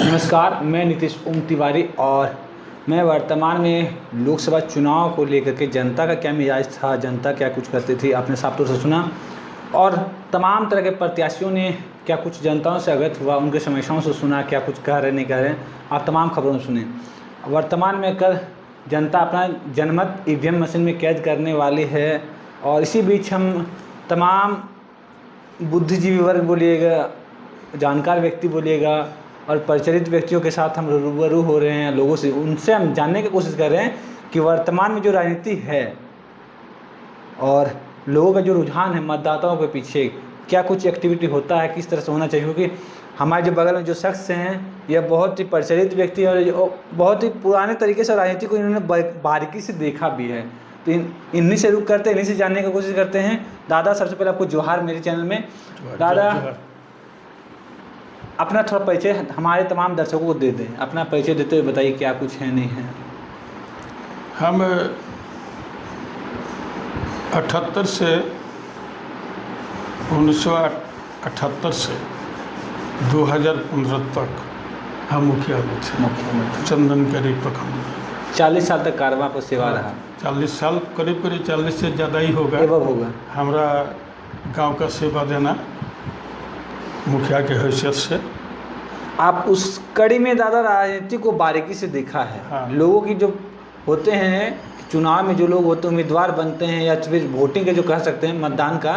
नमस्कार, मैं नीतीश ओम तिवारी और मैं वर्तमान में लोकसभा चुनाव को लेकर के जनता का क्या मिजाज था, जनता क्या कुछ करती थी, आपने साफ तौर से सुना और तमाम तरह के प्रत्याशियों ने क्या कुछ जनताओं से अवगत हुआ, उनके समस्याओं से सुना, क्या कुछ कह रहे नहीं कह रहे, आप तमाम खबरों सुने। वर्तमान में कल जनता अपना जनमत ईवीएम मशीन में कैद करने वाली है और इसी बीच हम तमाम बुद्धिजीवी वर्ग बोलिएगा, जानकार व्यक्ति बोलिएगा और परिचलित व्यक्तियों के साथ हम रूबरू हो रहे हैं, लोगों से उनसे हम जानने की कोशिश कर रहे हैं कि वर्तमान में जो राजनीति है और लोगों का जो रुझान है मतदाताओं के पीछे, क्या कुछ एक्टिविटी होता है, किस तरह से होना चाहिए। क्योंकि हमारे जो बगल में जो शख्स हैं यह बहुत ही प्रचलित व्यक्ति है और बहुत ही पुराने तरीके से राजनीति को इन्होंने बारीकी से देखा भी है। तो इन्हीं से रुक करते, इन्हीं से जानने की कोशिश करते हैं। दादा, सबसे पहले आपको जोहार मेरे चैनल में। दादा, अपना थोड़ा परिचय हमारे तमाम दर्शकों को दे दें, अपना परिचय देते हुए बताइए क्या कुछ है नहीं है। हम 78 से 1978 से 2015 तक हम मुखिया में थे चंदनकरी प्रखंड। 40 साल तक कारवां पर सेवा रहा। 40 साल, करीब 40 से ज़्यादा ही होगा। हमारा गांव का सेवा देना मुखिया के हैसियत से। आप उस कड़ी में दादा राजनीति को बारीकी से देखा है। हाँ। लोगों की जो होते हैं चुनाव में, जो लोग होते हैं उम्मीदवार बनते हैं या फिर वोटिंग के जो कह सकते हैं मतदान का,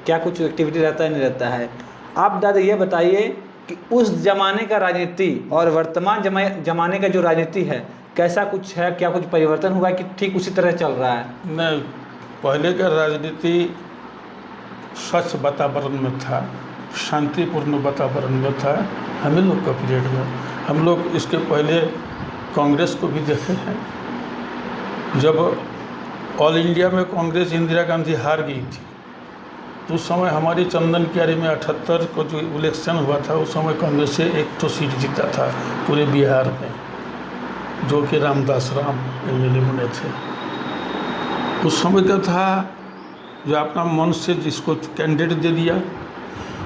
क्या कुछ एक्टिविटी रहता है नहीं रहता है। आप दादा ये बताइए कि उस ज़माने का राजनीति और वर्तमान जमाने का जो राजनीति है कैसा कुछ है, क्या कुछ परिवर्तन हुआ है कि ठीक उसी तरह चल रहा है? नहीं, पहले का राजनीति स्वच्छ वातावरण में था, शांतिपूर्ण वातावरण में था। हमें लोग का पीरियड में हम लोग इसके पहले कांग्रेस को भी देखे हैं। जब ऑल इंडिया में कांग्रेस इंदिरा गांधी हार गई थी तो उस समय हमारी चंदनकियारी में 78 को जो इलेक्शन हुआ था उस समय कांग्रेस से एक तो सीट जीता था पूरे बिहार में, जो कि रामदास राम एमएलए बने थे। उस समय का था जो अपना मन से जिसको कैंडिडेट दे दिया,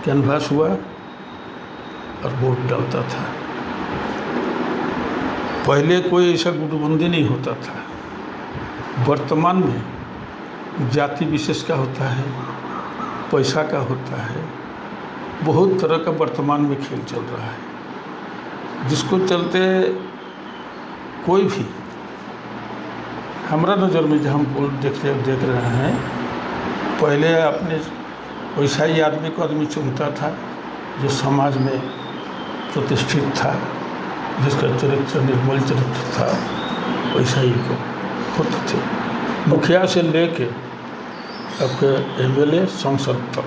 कैनवास हुआ और वोट डालता था। पहले कोई ऐसा गुटबंदी नहीं होता था। वर्तमान में जाति विशेष का होता है, पैसा का होता है, बहुत तरह का वर्तमान में खेल चल रहा है, जिसको चलते कोई भी हमारा नज़र में जो हम देख रहे हैं, पहले अपने वैसा ही आदमी को आदमी चुनता था जो समाज में प्रतिष्ठित था, जिसका चरित्र निर्मल चरित्र था, वैसा ही को होते थे। मुखिया से लेके आपके एमएलए सांसद तक,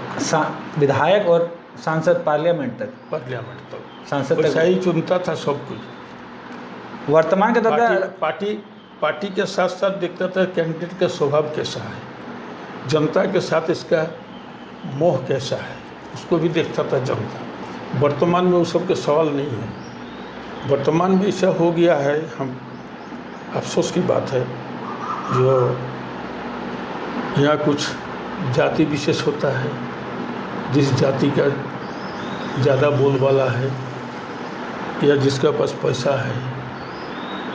विधायक और सांसद पार्लियामेंट तक सांसद तक वैसा ही चुनता था सब कुछ। वर्तमान के दौर पार्टी के साथ साथ देखता था कैंडिडेट का स्वभाव कैसा है, जनता के साथ इसका मोह कैसा है, उसको भी देखता था जनता। वर्तमान में उस सब के सवाल नहीं है। वर्तमान में ऐसा हो गया है, हम अफसोस की बात है, जो यहाँ कुछ जाति विशेष होता है, जिस जाति का ज़्यादा बोलबाला है या जिसका पास पैसा है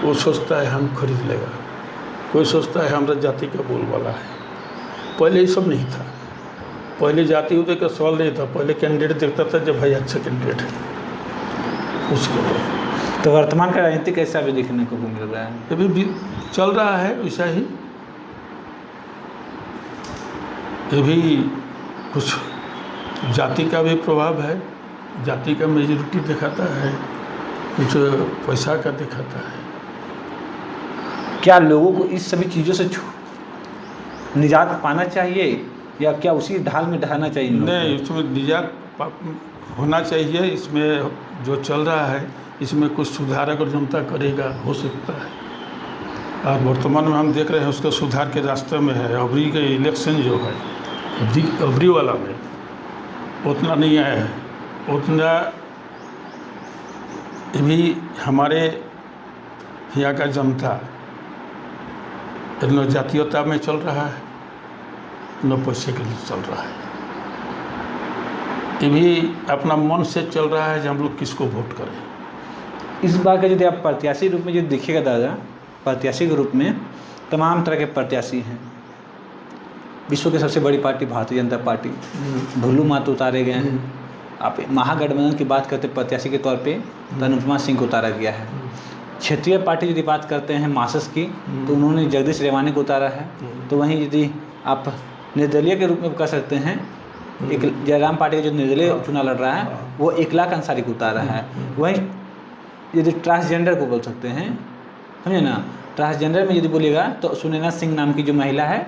वो सोचता है हम खरीद लेगा, कोई सोचता है हमारा जाति का बोलबाला है। पहले ये सब नहीं था। पहले जाति उदय का सवाल नहीं था, पहले कैंडिडेट देखता था जब भाई अच्छा कैंडिडेट है उसके बाद। तो वर्तमान का राजनीति कैसा भी देखने को मिल रहा है? अभी भी चल रहा है वैसा ही। ये भी कुछ जाति का भी प्रभाव है, जाति का मेजॉरिटी दिखाता है, कुछ पैसा का दिखाता है। क्या लोगों को इस सभी चीज़ों से निजात पाना चाहिए या क्या उसी ढाल में ढाना चाहिए? नहीं, इसमें निजात होना चाहिए। इसमें जो चल रहा है इसमें कुछ सुधार अगर जनता करेगा हो सकता है, और वर्तमान में हम देख रहे हैं उसका सुधार के रास्ते में है। अबरी के इलेक्शन जो है अबरी वाला में उतना नहीं आया है, उतना भी हमारे यहाँ का जनता न जातीयता में चल रहा है न पैसे के लिए चल रहा है। ये भी अपना मन से चल रहा है कि हम लोग किसको वोट करें। इस बार का यदि आप प्रत्याशी रूप में जो देखिएगा दादा, प्रत्याशी के रूप में तमाम तरह के प्रत्याशी हैं। विश्व की सबसे बड़ी पार्टी भारतीय जनता पार्टी, भुल्लू मातो उतारे गए हैं। आप महागठबंधन की बात करते प्रत्याशी के तौर पे तो अनुपमा सिंह को उतारा गया है। क्षेत्रीय पार्टी यदि बात करते हैं मार्क्सिस्ट की, तो उन्होंने जगदीश रेवानी को उतारा है। तो वहीं यदि आप निर्दलीय के रूप में कह सकते हैं, एक जयराम पार्टी का जो निर्दलीय चुनाव लड़ रहा है वो 1 लाख अंसारी को उतारा है। वहीं यदि ट्रांसजेंडर को बोल सकते हैं, समझे ना, ट्रांसजेंडर में यदि बोलिएगा तो सुनैना सिंह नाम की जो महिला है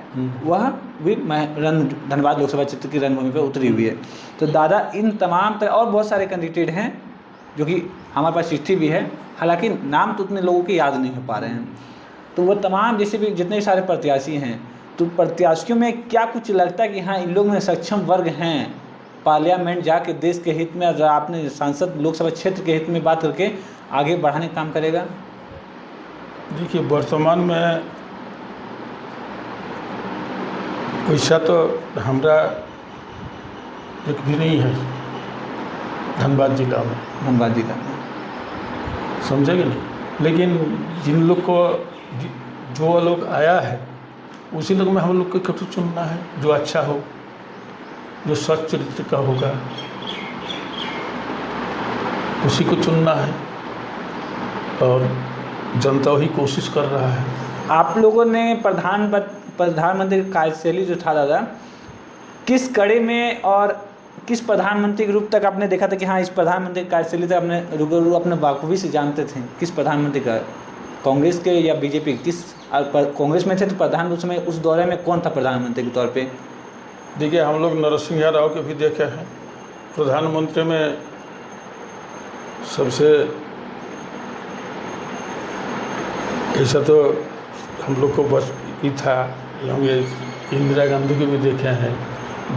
वह भी धनबाद लोकसभा क्षेत्र की रणभूमि पर उतरी हुई है। तो दादा इन तमाम तरह और बहुत सारे कैंडिडेट हैं जो कि हमारे पास चिट्ठी भी है, हालांकि नाम तो उतने लोगों के याद नहीं हो पा रहे हैं। तो वो तमाम जैसे भी जितने सारे प्रत्याशी हैं, तो प्रत्याशियों में क्या कुछ लगता है कि हाँ इन लोग में सक्षम वर्ग हैं, पार्लियामेंट जाके देश के हित में, अगर आपने सांसद लोकसभा क्षेत्र के हित में बात करके आगे बढ़ाने का काम करेगा? देखिए, वर्तमान में वैसा तो हमरा एक भी नहीं है धनबाद जिला में, धनबाद जिला में, समझेंगे नहीं। लेकिन जिन लोग को जो लोग आया है उसी लोग में हम लोग को कभी चुनना है जो अच्छा हो, जो सच्च चरित्र का होगा, उसी को चुनना है। और जनता वही कोशिश कर रहा है। आप लोगों ने प्रधानमंत्री कार्यशैली जो था दादा, किस कड़ी में और किस प्रधानमंत्री के रूप तक आपने देखा था कि हाँ इस प्रधानमंत्री कार्यशैली तक आपने रूबरू अपने बाखूबी से जानते थे? किस प्रधानमंत्री का, कांग्रेस के या बीजेपी? किस कांग्रेस में थे तो प्रधान उस समय उस दौरे में कौन था प्रधानमंत्री के तौर पे? देखिए, हम लोग नरसिंह राव के भी देखे हैं। प्रधानमंत्री में सबसे ऐसा तो हम लोग को बस ही था, ये इंदिरा गांधी के भी देखे हैं,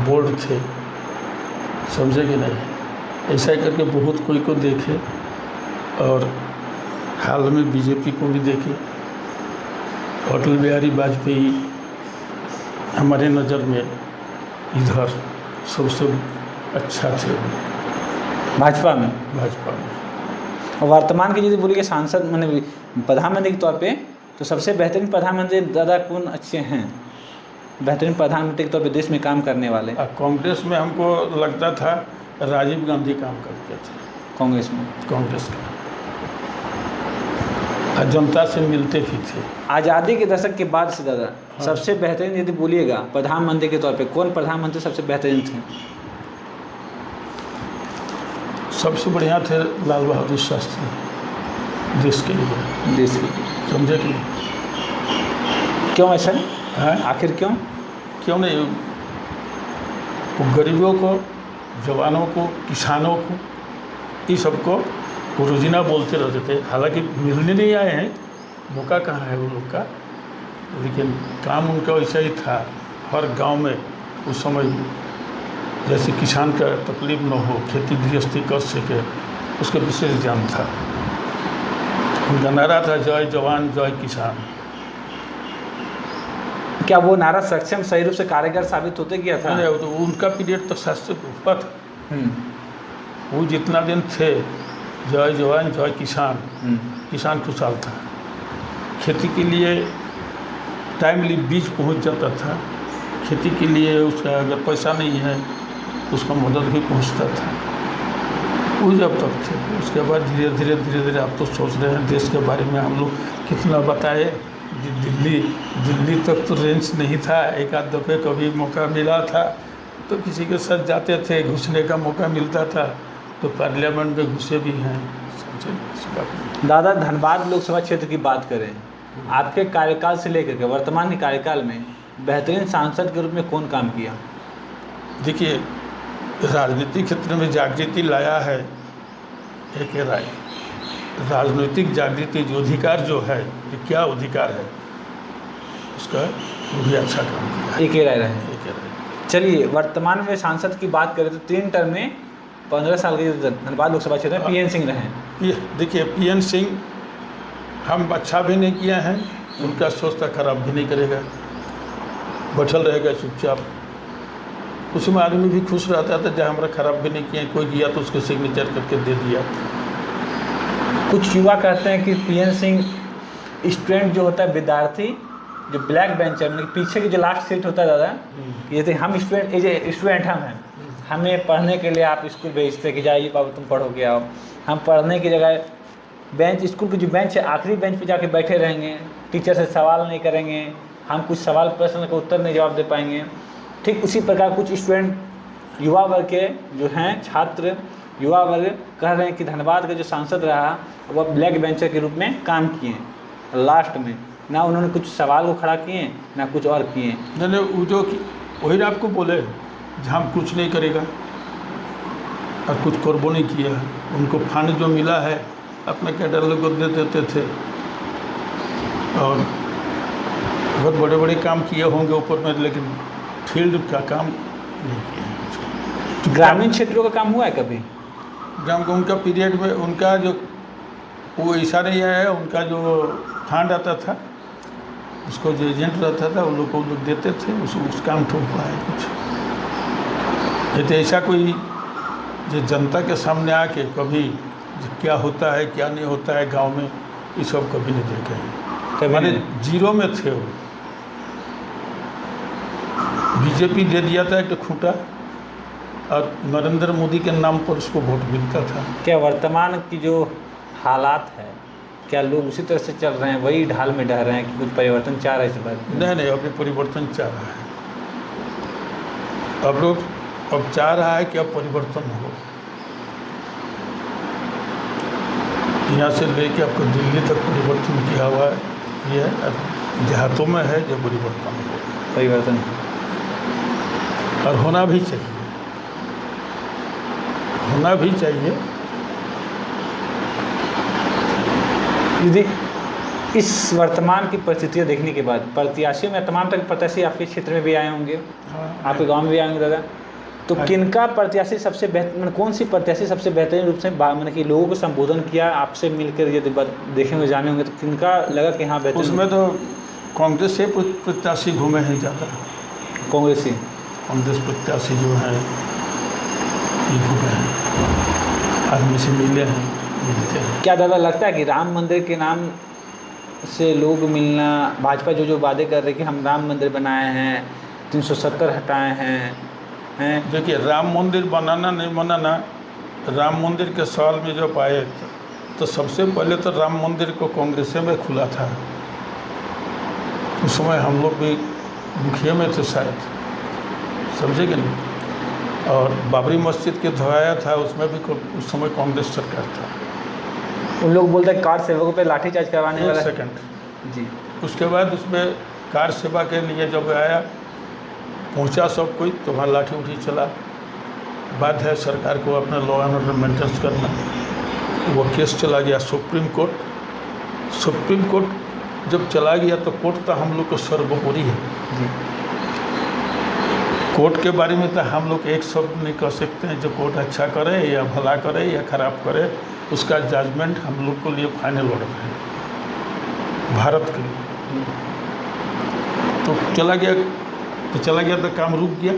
बोल्ड थे, समझे कि नहीं। ऐसा करके बहुत कोई को देखे। और हाल में बीजेपी को भी देखे। अटल बिहारी वाजपेयी हमारे नज़र में इधर सबसे अच्छा थे भाजपा में। और वर्तमान की यदि बोलिए सांसद माने प्रधानमंत्री के तौर पे, तो सबसे बेहतरीन प्रधानमंत्री दादा कौन अच्छे हैं? बेहतरीन प्रधानमंत्री के तौर पे देश में काम करने वाले? कांग्रेस में हमको लगता था राजीव गांधी काम करते थे। कांग्रेस में? कांग्रेस का जनता से मिलते भी थे। आज़ादी के दशक के बाद से दादा सबसे बेहतरीन यदि बोलिएगा प्रधानमंत्री के तौर पे, कौन प्रधानमंत्री सबसे बेहतरीन थे? सबसे बढ़िया थे लाल बहादुर शास्त्री, देश के लिए। देश के, समझे कि क्यों ऐसा है? आखिर क्यों नहीं? वो गरीबों को, जवानों को, किसानों को, ये सबको वो रोजीना बोलते रहते थे। हालांकि मिलने नहीं आए हैं, मौका कहाँ है वो लोग का, लेकिन काम उनका वैसा ही था। हर गांव में उस समय जैसे किसान का तकलीफ न हो, खेती गृहस्थी कर सके, उसका विशेष ध्यान था। उनका नारा था जय जवान जय किसान। क्या वो नारा सक्षम सही रूप से कारगर साबित होते गया था? नहीं, तो उनका पीरियड तो 700 के ऊपर था। वो जितना दिन थे जय जवान जय किसान, किसान खुशहाल था। खेती के लिए टाइमली बीज पहुंच जाता था। खेती के लिए उसका अगर पैसा नहीं है उसका मदद भी पहुंचता था। वो जब तक थे, उसके बाद धीरे धीरे आप तो सोच रहे हैं देश के बारे में हम लोग कितना बताए। दिल्ली तक तो रेंज नहीं था। एक आध दफ़े कभी मौका मिला था तो किसी के साथ जाते थे, घुसने का मौका मिलता था, तो पार्लियामेंट में घुसे भी हैं। दादा धनबाद लोकसभा क्षेत्र की बात करें, आपके कार्यकाल से लेकर के वर्तमान के कार्यकाल में बेहतरीन सांसद के रूप में कौन काम किया? देखिए, राजनीतिक क्षेत्र में जागृति लाया है ए.के. राय। राजनीतिक जागृति जो अधिकार जो है, ये क्या अधिकार है उसका, वो भी अच्छा काम किया। ए.के. राय रहे। चलिए, वर्तमान में सांसद की बात करें तो 3 टर्म में 15 साल के धनबाद लोकसभा क्षेत्र में पी.एन. सिंह रहे। देखिए, पी.एन. सिंह हम अच्छा भी नहीं किया है, उनका सोचता खराब भी नहीं करेगा, बैठल रहेगा चुपचाप। उसमें आदमी भी खुश रहता था जहाँ हमारा खराब भी नहीं किया, कोई गया तो उसको सिग्नेचर करके दे दिया। कुछ युवा कहते हैं कि पीएन सिंह स्टूडेंट जो होता है, विद्यार्थी जो ब्लैक बेंचर मतलब पीछे की जो लास्ट सीट होता है दादा, जैसे हम स्टूडेंट हम हैं, हमें पढ़ने के लिए आप स्कूल भेजते कि जाइए बाबू तुम पढ़ो के आओ, हम पढ़ने की जगह बेंच, स्कूल की जो बेंच है आखिरी बेंच पे जाके बैठे रहेंगे, टीचर से सवाल नहीं करेंगे, हम कुछ सवाल प्रश्न का उत्तर नहीं जवाब दे पाएंगे। ठीक उसी प्रकार कुछ स्टूडेंट युवा वर्ग के जो हैं छात्र युवा वर्ग कह रहे हैं कि धनबाद का जो सांसद रहा वह ब्लैक बेंचर के रूप में काम किए, लास्ट में ना उन्होंने कुछ सवाल को खड़ा किए ना कुछ और किए। नहीं वो जो वही ना आपको बोले हम कुछ नहीं करेगा और कुछ करबो नहीं किया, उनको फंड जो मिला है अपने कैडर लोग को दे देते थे और बहुत बड़े बड़े काम किए होंगे ऊपर में, लेकिन फील्ड का काम नहीं किया। ग्रामीण क्षेत्रों का काम हुआ है कभी? ग्राम को उनका पीरियड में उनका जो वो ऐसा नहीं है, उनका जो फंड आता था उसको जो एजेंट रहता था उन लोग को लोग देते थे, उस काम तो हुआ है कुछ। ये तो ऐसा कोई जो जनता के सामने आके कभी क्या होता है क्या नहीं होता है गांव में, ये सब कभी नहीं देखे हैं। मैंने जीरो में थे वो। बीजेपी दे दिया था एक खूंटा और नरेंद्र मोदी के नाम पर उसको वोट मिलता था। क्या वर्तमान की जो हालात है क्या लोग उसी तरह से चल रहे हैं, वही ढाल में ढह रहे हैं कि कुछ परिवर्तन चाह रहे हैं इस बात? नहीं अभी परिवर्तन चाह रहा है, अब लोग अब चाह रहा है कि अब परिवर्तन हो। यहाँ से लेके आपको दिल्ली तक परिवर्तन किया हुआ है, ये देहातों में है जो परिवर्तन और होना भी चाहिए। यदि इस वर्तमान की परिस्थितियाँ देखने के बाद प्रत्याशी में तमाम तरह के प्रत्याशी आपके क्षेत्र में भी आए होंगे, आपके गांव में भी आए होंगे दादा, तो किनका प्रत्याशी सबसे बेहतर मतलब कौन सी प्रत्याशी सबसे बेहतरीन रूप से मतलब कि लोगों को संबोधन किया आपसे मिलकर यदि देखे होंगे जाने होंगे तो किनका लगा कि हाँ बेहतर? उसमें तो कांग्रेस से प्रत्याशी घूमे हैं ज़्यादा, कांग्रेस प्रत्याशी जो है ये घूमे हैं, आदमी से मिलते हैं। क्या दादा लगता है कि राम मंदिर के नाम से लोग मिलना, भाजपा जो वादे कर रहे कि हम राम मंदिर बनाए हैं 370 हटाए हैं देखिए राम मंदिर बनाना नहीं बनाना, राम मंदिर के साल में जब आए तो सबसे पहले तो राम मंदिर को कांग्रेस में खुला था, उस समय हम लोग भी मुखिया में थे शायद, समझे कि नहीं, और बाबरी मस्जिद के धोया था उसमें भी उस समय कांग्रेस सरकार था। उन लोग बोलते हैं कार सेवकों पे लाठीचार्ज करवाने वाला सेकंड जी। उसके बाद उसमें कार सेवा के लिए जब आया पहुंचा सब कोई तो वहाँ लाठी उठी चला। बात है सरकार को अपना लॉ एंड ऑर्डर मेंटेन करना, वो केस चला गया सुप्रीम कोर्ट जब चला गया तो कोर्ट तो हम लोग को सर्वोपरि है जी। कोर्ट के बारे में तो हम लोग एक शब्द नहीं कह सकते हैं, जो कोर्ट अच्छा करे या भला करे या खराब करे उसका जजमेंट हम लोग को लिए फाइनल ऑर्डर है भारत के लिए। तो चला गया तो काम रुक गया।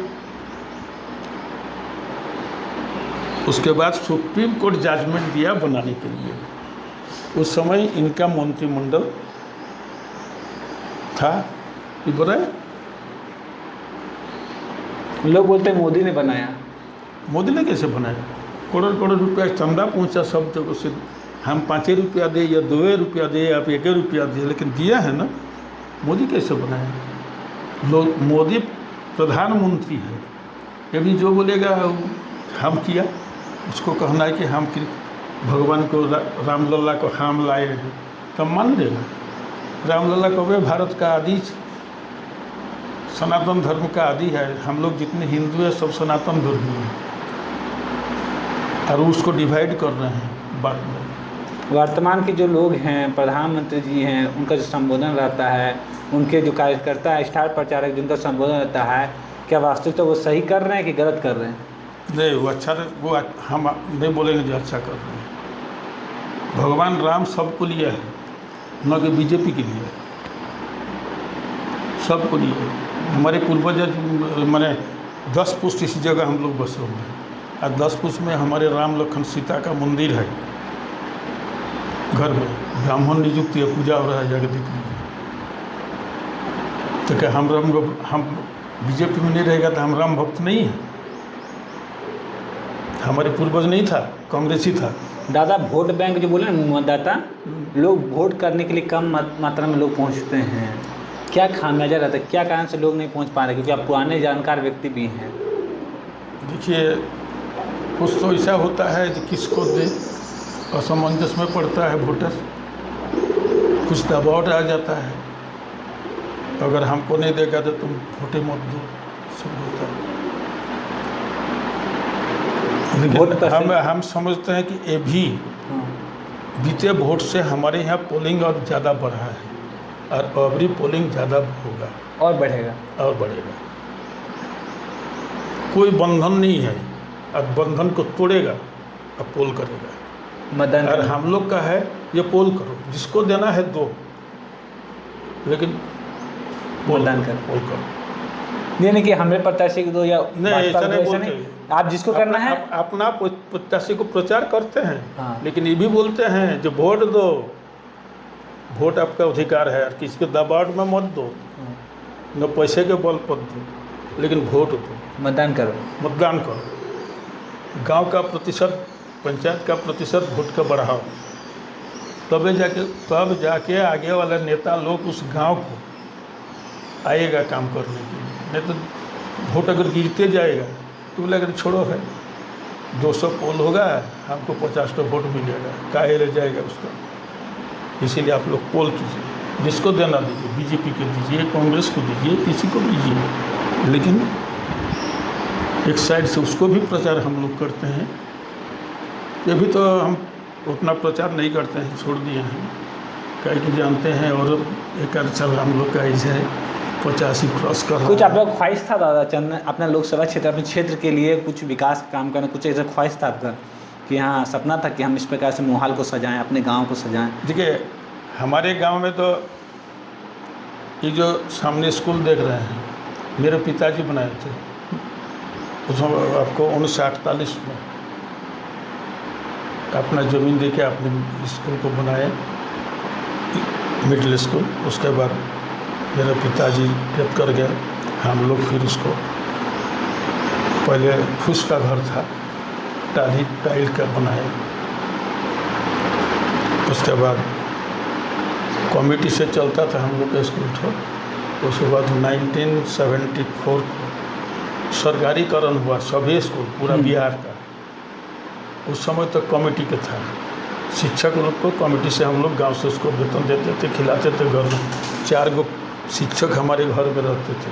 उसके बाद सुप्रीम कोर्ट जजमेंट दिया बनाने के लिए, उस समय इनका मंत्रिमंडल था, ये बोला लोग बोलते हैं मोदी ने बनाया। मोदी ने कैसे बनाया? करोड़ रुपया चंदा पहुंचा सब जगह से, हम 5 रुपया दे या 2 रुपया दे या 1 रुपया दे, लेकिन दिया है ना। मोदी कैसे बनाया? लोग मोदी प्रधानमंत्री है, ये भी जो बोलेगा हम किया, उसको कहना है कि हम भगवान को रामलला को हम लाए हैं तब मान लेगा। रामलला को वे भारत का आदि सनातन धर्म का आदि है, हम लोग जितने हिंदू हैं सब सनातन धर्मी हैं और उसको डिवाइड कर रहे हैं बाद में। वर्तमान के जो लोग हैं प्रधानमंत्री जी हैं, उनका जो संबोधन रहता है, उनके जो कार्यकर्ता है स्टार प्रचारक जिनका संबोधन रहता है, क्या वास्तविकता वो सही कर रहे हैं कि गलत कर रहे हैं? नहीं वो अच्छा, वो हम नहीं बोलेंगे जो अच्छा कर रहे हैं। भगवान राम सबको लिए है, न कि बीजेपी के लिए, सबको लिए। हमारे पूर्वज मैंने 10 पुष्ट इस जगह हम लोग बसे हुए हैं और 10 पुष्ट में हमारे राम लखन सीता का मंदिर है। घर में ब्राह्मण नियुक्ति है, पूजा हो रहा है, जाके देख लीजिए। तो क्या हम बीजेपी में नहीं रहेगा तो हम राम भक्त नहीं है? हमारे पूर्वज नहीं था, कांग्रेसी था। दादा वोट बैंक जो बोले ना मतदाता, लोग वोट करने के लिए कम मात्रा में लोग पहुंचते हैं, क्या खामियाजा रहता है, क्या कारण से लोग नहीं पहुंच पा रहे? क्योंकि आप पुराने जानकार व्यक्ति भी हैं। देखिए, कुछ तो ऐसा होता है कि किसको दे, असमंजस में पड़ता है वोटर, कुछ दबाव आ जाता है, अगर हमको नहीं देगा तो तुम वोटे मत दो, सब होता है। लेकिन हम समझते हैं कि ये भी बीते वोट से हमारे यहाँ पोलिंग और ज़्यादा बढ़ा है, और अबरी पोलिंग ज़्यादा होगा और बढ़ेगा और बढ़ेगा। कोई बंधन नहीं है, अब बंधन को तोड़ेगा, अब पोल करेगा। मतदान और हम लोग का है ये पोल करो, जिसको देना है दो, लेकिन मतदान करो, पोल करो। यानी कि हमें प्रत्याशी को दो या नहीं, ऐसा नहीं बोलते। आप जिसको करना है अपना प्रत्याशी को प्रचार करते हैं। हाँ। लेकिन ये भी बोलते हैं जो वोट दो, वोट आपका अधिकार है, और किसी के दबाव में मत दो, न पैसे के बल पर दो, लेकिन वोट दो, मतदान करो, मतदान करो। गांव का प्रतिशत, पंचायत का प्रतिशत वोट का बढ़ाओ, तब जाके आगे वाला नेता लोग उस गांव को आएगा काम करने के लिए। नहीं तो वोट अगर गिरते जाएगा तो बोले अगर छोड़ो है, 200 पोल होगा, हमको 50 तो वोट मिलेगा, काहे रह जाएगा उसका। इसीलिए आप लोग पोल कीजिए, जिसको देना दीजिए, बीजेपी को दीजिए, कांग्रेस को दीजिए, किसी को दीजिए, लेकिन एक साइड से उसको भी प्रचार हम लोग करते हैं। ये भी तो हम उतना प्रचार नहीं करते हैं, छोड़ दिए हैं, कहीं कि जानते हैं। और एक अच्छा हम लोग का ऐसे है 85 क्रॉस कर रहा है। कुछ आप लोग ख्वाहिश था दादा चंद अपना लोकसभा क्षेत्र, अपने क्षेत्र के लिए कुछ विकास काम करना, कुछ ऐसा ख्वाहिश था आपका कि हाँ सपना था कि हम इस प्रकार से मोहाल को सजाएं, अपने गांव को सजाएं? देखिए, हमारे गांव में तो ये जो सामने स्कूल देख रहे हैं, मेरे पिताजी बनाए थे, उसमें आपको 1948 में अपना ज़मीन देके अपने स्कूल को बनाए, मिडिल स्कूल। उसके बाद मेरे पिताजी डेथ कर गए, हम लोग फिर उसको, पहले फूस का घर था, टाइल का बनाए, उसके बाद कमेटी से चलता था हम लोग का स्कूल था। उसके बाद 1974 को सरकारीकरण हुआ सभी स्कूल पूरा बिहार का। उस समय तक कमेटी का था, शिक्षक लोग को कमेटी से हम लोग गांव से उसको वेतन देते थे, खिलाते थे। घर में 4 गो शिक्षक हमारे घर में रहते थे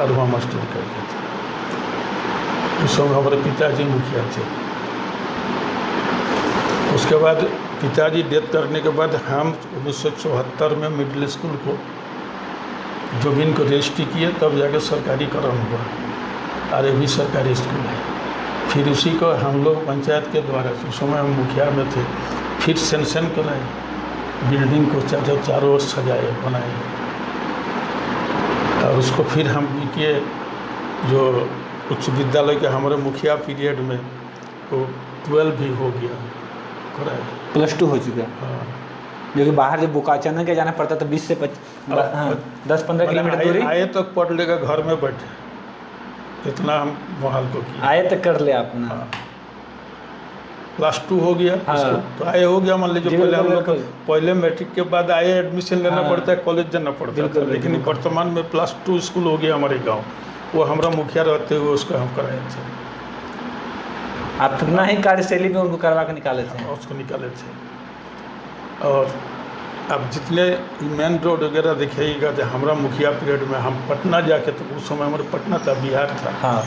और वहाँ मास्टर करते थे। उस समय हमारे पिताजी मुखिया थे। उसके बाद पिताजी डेथ करने के बाद हम 1974 में मिडिल स्कूल को ज़मीन को रजिस्ट्री किए, तब जाके सरकारीकरण हुआ, और ये भी सरकारी स्कूल है। फिर उसी को हम लोग पंचायत के द्वारा, उस समय हम मुखिया में थे, फिर सेंसन कराए, बिल्डिंग को चारों ओर सजाए, बनाए, और उसको फिर हम किए। जो उच्च विद्यालय के हमारे मुखिया पीरियड में तो 12 भी हो गया, कराए, +2 हो चुका। हाँ। जो कि बाहर जब बोकाचंद के जाना पड़ता तो 20 से 10-15 किलोमीटर दूरी आए तक पढ़ लेगा, घर में बैठे, इतना हम मोहाल को किया। आए तक कर लिया आपने। हाँ। +2 हो गया। हाँ। तो आए हो गया, मान लीजिए पहले हम लोग पहले मैट्रिक के बाद आए एडमिशन लेना हाँ। पड़ता है, कॉलेज जाना पड़ता था, लेकिन वर्तमान में +2 स्कूल हो गया हमारे गांव। वो हमारा मुखिया रहते हुए उसका हम कराए थे। आप कितना ही कार्यशैली में उनको करवा के निकाले थे? उसको निकाले थे। और अब जितने मेन रोड वगैरह दिखाइएगा, जो हमारा मुखिया पीरियड में हम पटना जाके, तो उस समय हमारे पटना था, बिहार था। हाँ।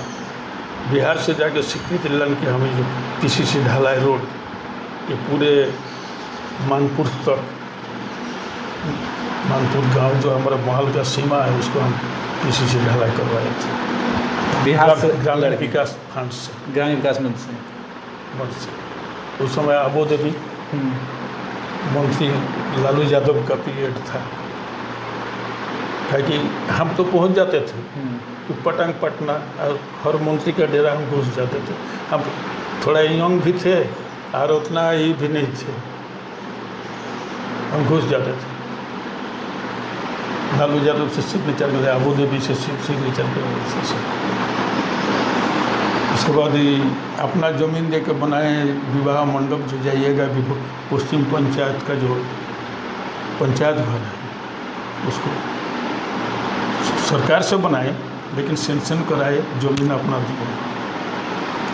बिहार से जाके स्वीकृति लन के हमें जो PCC ढलाई रोड, ये पूरे मानपुर तक, मानपुर गांव जो हमारा मोहाल का सीमा है, उसको हम PCC ढलाई करवाए थे बिहार से, ग्रामीण विकास फंड से, ग्रामीण विकास मंच से। उस समय आबो देवी मंत्री लालू यादव का पीरियड था। कि हम तो पहुंच जाते थे पटंग पटना, और हर मंत्री का डेरा हम घुस जाते थे। हम थोड़ा यंग भी थे और उतना ही भी नहीं थे, हम घुस जाते थे। लालू यादव से सिग्नेचर कर, अबू देवी से सिग्नेचर कर, उसके बाद ही अपना ज़मीन दे के बनाए विवाह मंडप। जो जाइएगा पश्चिम पंचायत का जो पंचायत घर है उसको सरकार से बनाए, लेकिन सेंक्शन कराए, ज़मीन अपना दिए,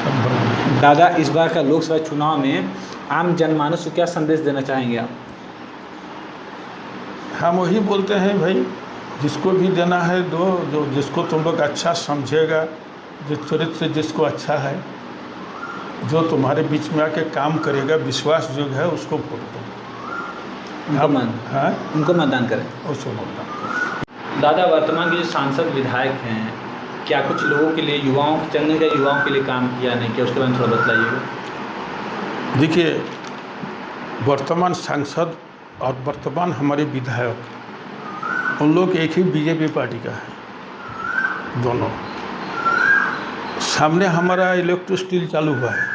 अब बनाए। दादा, इस बार का लोकसभा चुनाव में आम जनमानस को क्या संदेश देना चाहेंगे आप? हम वही बोलते हैं भाई, जिसको भी देना है दो, जो जिसको तुम लोग अच्छा समझेगा, जो चरित्र जिसको अच्छा है, जो तुम्हारे बीच में आके काम करेगा, विश्वास जो है, उसको वोट दो। हाँ, उनको मतदान करें, उसको मतदान करें। दादा, वर्तमान के जो सांसद विधायक हैं, क्या कुछ लोगों के लिए, युवाओं चंद का युवाओं के लिए काम किया नहीं किया, उसके बारे में थोड़ा बतलाइएगा। देखिए, वर्तमान सांसद और वर्तमान हमारे विधायक, उन लोग एक ही बीजेपी पार्टी का है। दोनों सामने हमारा इलेक्ट्रो स्टील चालू हुआ है,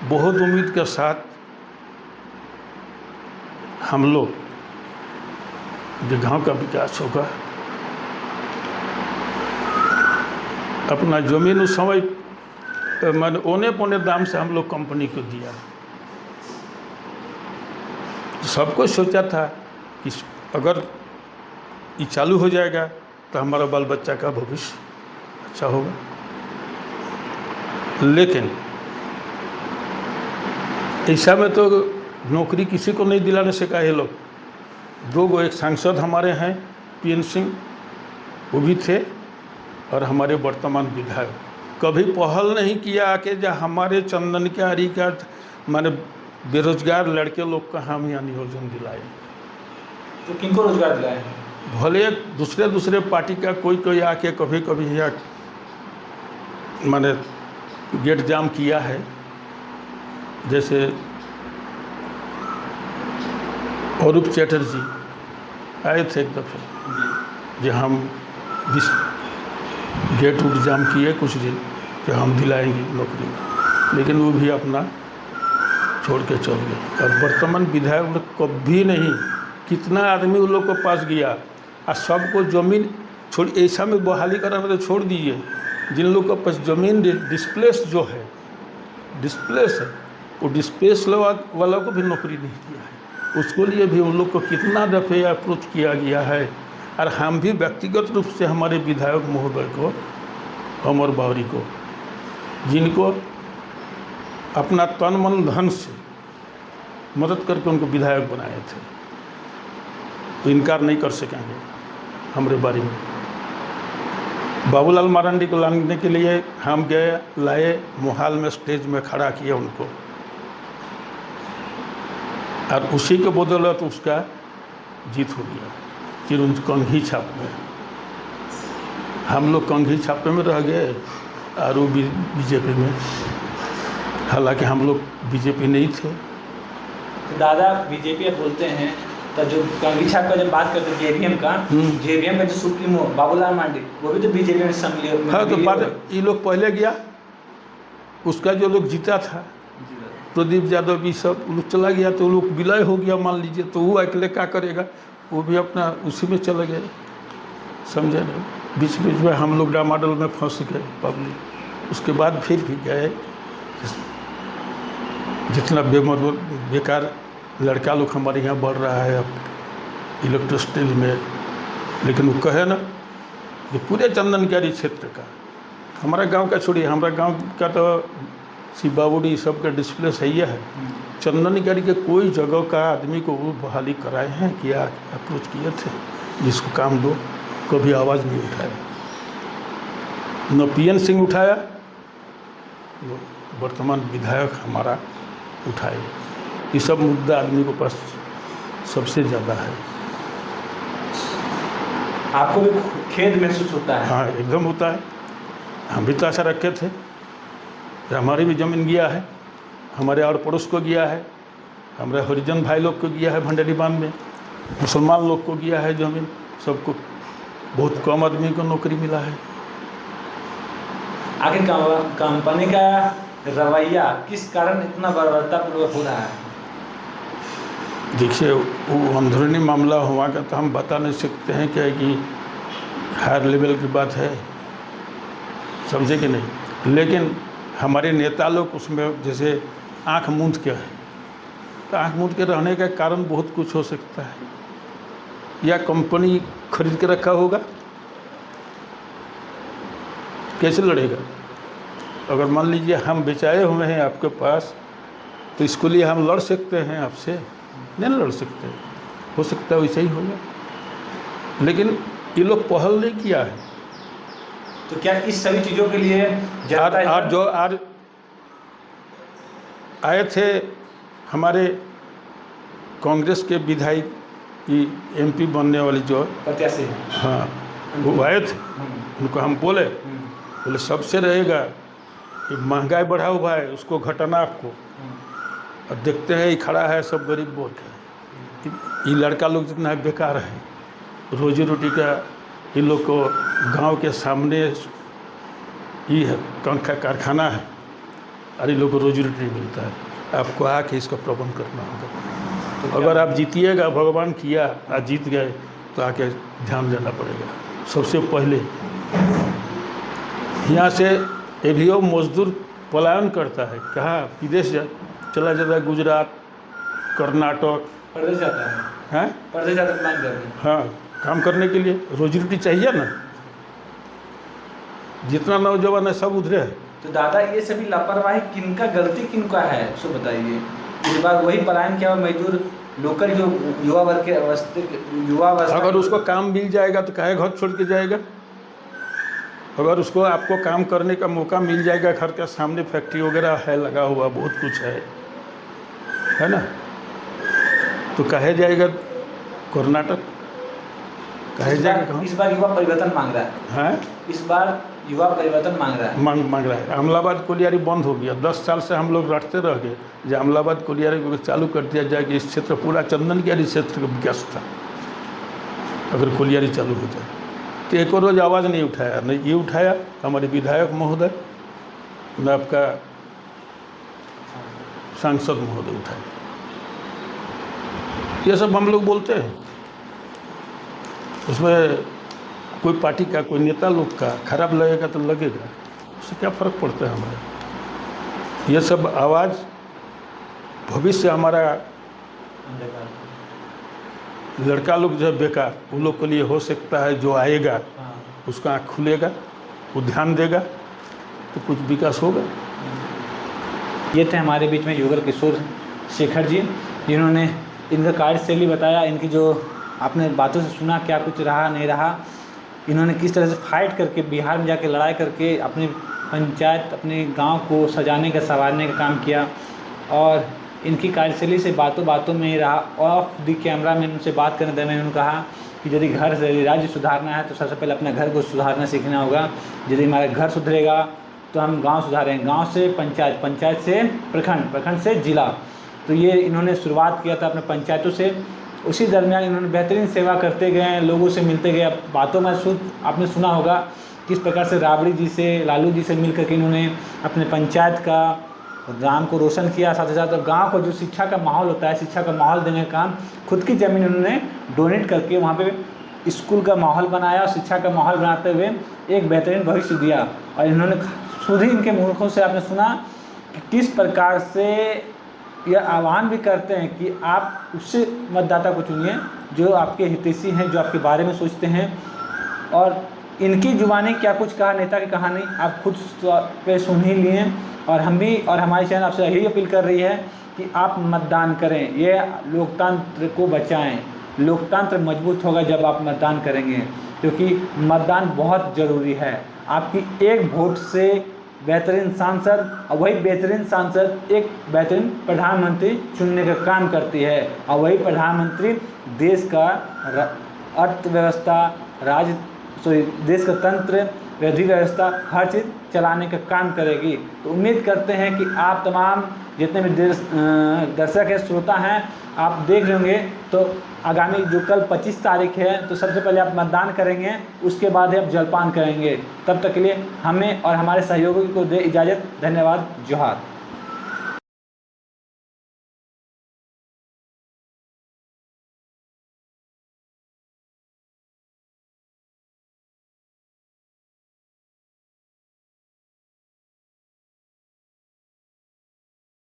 बहुत उम्मीद के साथ हम लोग जो गांव का विकास होगा, अपना ज़मीन उस समय मैंने औने पौने दाम से हम लोग कंपनी को दिया। सबको सोचा था कि अगर ये चालू हो जाएगा तो हमारा बाल बच्चा का भविष्य अच्छा होगा, लेकिन ऐसा में तो नौकरी किसी को नहीं दिलाने से का ये लोग। दो गो, एक सांसद हमारे हैं PN सिंह, वो भी थे, और हमारे वर्तमान विधायक कभी पहल नहीं किया कि जो हमारे चंदन के आरी का माने बेरोजगार लड़के लोग का हम यहाँ नियोजन दिलाए। तो किनको रोजगार दिलाए? भले दूसरे पार्टी का कोई आके कभी कभी यहाँ माने गेट जाम किया है, जैसे अरूप चैटर्जी आए थे एक दफ़े, जो हम गेट उट जाम किए कुछ दिन कि हम दिलाएंगे नौकरी, लेकिन वो भी अपना छोड़ के चल गए। और वर्तमान विधायक लोग कभी नहीं, कितना आदमी उन लोग को पास गया और सबको ज़मीन छोड़, ऐसा में बहाली कराना तो छोड़ दीजिए, जिन लोग के पास ज़मीन डिस्प्लेस जो है, डिस्प्लेस है, वो डिस्प्लेस वाला को भी नौकरी नहीं किया है। उसको लिए भी उन लोग को कितना दफ़े अप्रोच किया गया है। और हम भी व्यक्तिगत रूप से हमारे विधायक महोदय को, अमर बावरी को, जिनको अपना तन मन धन से मदद करके उनको विधायक बनाए थे, तो इनकार नहीं कर सकेंगे हमारे बारे में। बाबूलाल मरांडी को लाने के लिए हम गए, लाए, मोहाल में स्टेज में खड़ा किया उनको, और उसी के बदौलत उसका जीत हो गया। फिर उन कंघी छाप में हम लोग कंघी छापे में रह गए, और वो बीजेपी में, हालांकि हम लोग बीजेपी नहीं थे। दादा, बीजेपी आप बोलते हैं, तो जो कंघी छाप का जब बात करते हैं JVM का, JVM का जो सुप्रीमो बाबूलाल मरांडी, वो भी तो बीजेपी में सम्मिलित। हाँ, तो बात ये लोग पहले गया, उसका जो लोग जीता था प्रदीप यादव, ये सब लोग चला गया, तो लोग विलय हो गया मान लीजिए, तो वो अकेले क्या करेगा, वो भी अपना उसी में चले गए, समझे नहीं। बीच बीच में हम लोग डामाडोल में फंस गए पब्लिक। उसके बाद फिर भी गए, जितना बेकार लड़का लोग हमारे यहाँ बढ़ रहा है अब इलेक्ट्रो स्टील में, लेकिन वो कहे ना कि पूरे चंदनकारी क्षेत्र का, हमारा गांव का छोड़िए, हमारा गांव का तो शिव बाबूडी सब का डिस्प्ले सही है। चंदनकारी के कोई जगह का आदमी को वो बहाली कराए हैं, किया अप्रोच किए थे, जिसको काम दो, कभी आवाज़ नहीं उठाया। न PN सिंह उठाया, वर्तमान विधायक हमारा उठाए। ये सब मुद्दा आदमी के पास सबसे ज़्यादा है। आपको भी खेद महसूस होता है? हाँ, एकदम होता है। हम भी तो आशा रखे थे, हमारी भी ज़मीन गया है, हमारे और पड़ोस को गया है, हमारे हरिजन भाई लोग को गया है, भंडारी बांध में मुसलमान लोग को गया है ज़मीन, सबको, बहुत कम आदमी को नौकरी मिला है। आखिर कंपनी का रवैया किस कारण इतना बर्बरतापूर्वक हो रहा है? देखिए, वो अंदरूनी मामला हुआ का तो हम बता नहीं सकते हैं क्या कि हायर लेवल की बात है, समझे कि नहीं। लेकिन हमारे नेता लोग उसमें जैसे आंख मूंद के है, तो आंख मूंद के रहने का कारण बहुत कुछ हो सकता है, या कंपनी खरीद के रखा होगा, कैसे लड़ेगा। अगर मान लीजिए हम बेचाए हुए हैं आपके पास, तो इसके लिए हम लड़ सकते हैं आपसे, नहीं लड़ सकते, हो सकता है वैसे ही होगा। लेकिन ये लोग पहल नहीं किया है। तो क्या इस सभी चीज़ों के लिए आज जो आज आए थे हमारे कांग्रेस के विधायक की एमपी बनने वाली जो प्रत्याशी, हाँ, वो आए थे, उनको हम बोले सबसे रहेगा कि महंगाई बढ़ा हुआ है, उसको घटाना आपको। और देखते हैं ये खड़ा है सब गरीब वोट है, ये लड़का लोग जितना बेकार है, रोजी रोटी का इन लोग को गांव के सामने ये है का कारखाना है, और इन लोग को रोजी रोटी नहीं मिलता है। आपको आके इसका प्रबंध करना होगा। तो अगर आप जीतिएगा, भगवान किया आज जीत गए, तो आके ध्यान देना पड़ेगा। सबसे पहले यहाँ से एवीओ मजदूर पलायन करता है, कहाँ विदेश चला जाता है, गुजरात, कर्नाटक, प्रदेश जाता है, हैं प्रदेश जाता है प्लान करने। हाँ, काम करने के लिए रोजी रोटी चाहिए ना। जितना नौजवान है सब उधरे है। तो दादा, ये सभी लापरवाही किनका, गलती किनका है, सो बताइए। इस बार वही पलायन किया हुआ मजदूर लोकल जो युवा वर्ग के अगर उसको काम मिल जाएगा तो काहे घर छोड़ के जाएगा। अगर उसको आपको काम करने का मौका मिल जाएगा, घर के सामने फैक्ट्री वगैरह है लगा हुआ, बहुत कुछ है ना, तो काहे जाएगा कर्नाटक, काहे जाएगा कहाँ। इस बार युवा परिवर्तन मांग रहा है, हैं इस बार युवा परिवर्तन मांग रहा है, मांग रहा है। अमलाबाद कोलियारी बंद हो गया, 10 साल से हम लोग रटते रह गए जो अमलाबाद कोलियारी को चालू कर दिया जाए कि इस क्षेत्र पूरा चंदन कियारी क्षेत्र का विकास था। अगर कोलियारी चालू हो जाए तो एक और रोज आवाज़ नहीं उठाया, नहीं ये उठाया हमारे विधायक महोदय, न आपका सांसद महोदय उठाए। ये सब हम लोग बोलते हैं, उसमें कोई पार्टी का, कोई नेता लोग का खराब लगेगा तो लगेगा, उससे क्या फ़र्क पड़ता है हमारे। ये सब आवाज़ भविष्य हमारा लड़का लोग जो है बेकार, उन लोग के लिए हो सकता है, जो आएगा उसका आँख खुलेगा, वो ध्यान देगा तो कुछ विकास होगा। ये थे हमारे बीच में युगल किशोर शेखर जी, जिन्होंने इनका कार्यशैली बताया, इनकी जो आपने बातों से सुना क्या कुछ रहा नहीं रहा, इन्होंने किस तरह से फाइट करके बिहार में जाके लड़ाई करके अपनी पंचायत, अपने गांव को सजाने का, संवारने का काम किया। और इनकी कार्यशैली से बातों बातों में ही रहा। ऑफ द कैमरा में उनसे बात करने दे, मैंने कहा कि यदि घर से राज्य सुधारना है तो सबसे पहले अपने घर को सुधारना सीखना होगा। यदि हमारा घर सुधरेगा तो हम गांव सुधारेंगे, गांव से पंचायत, पंचायत से प्रखंड, प्रखंड से जिला। तो ये इन्होंने शुरुआत किया था अपने पंचायतों से। उसी दरमियान इन्होंने बेहतरीन सेवा करते गए, लोगों से मिलते गए। बातों में आपने सुना होगा किस प्रकार से राबड़ी जी से, लालू जी से मिल करके इन्होंने अपने पंचायत का नाम को रोशन किया। साथ ही साथ गांव को जो शिक्षा का माहौल होता है, शिक्षा का माहौल देने का काम, खुद की ज़मीन उन्होंने डोनेट करके वहाँ पे स्कूल का माहौल बनाया और शिक्षा का माहौल बनाते हुए एक बेहतरीन भविष्य दिया। और इन्होंने खुद ही इनके मुखों से आपने सुना कि किस प्रकार से यह आह्वान भी करते हैं कि आप उससे मतदाता को चुनिए जो आपके हितैषी हैं, जो आपके बारे में सोचते हैं। और इनकी जुबानी क्या कुछ कहा नेता की कहानी आप खुद पे सुन ही लिए। और हम भी और हमारी चैनल आपसे यही अपील कर रही है कि आप मतदान करें, ये लोकतंत्र को बचाएं। लोकतंत्र मजबूत होगा जब आप मतदान करेंगे, क्योंकि मतदान बहुत ज़रूरी है। आपकी एक वोट से बेहतरीन सांसद, और वही बेहतरीन सांसद एक बेहतरीन प्रधानमंत्री चुनने का काम करती है। और वही प्रधानमंत्री देश का अर्थव्यवस्था, देश का तंत्र, विधि व्यवस्था, हर चीज़ चलाने का काम करेगी। तो उम्मीद करते हैं कि आप तमाम जितने भी दर्शक हैं, श्रोता हैं, आप देख रहे होंगे। तो आगामी जो कल 25 तारीख है, तो सबसे पहले आप मतदान करेंगे, उसके बाद ही आप जलपान करेंगे। तब तक के लिए हमें और हमारे सहयोगी को दे इजाज़त। धन्यवाद। जोहार।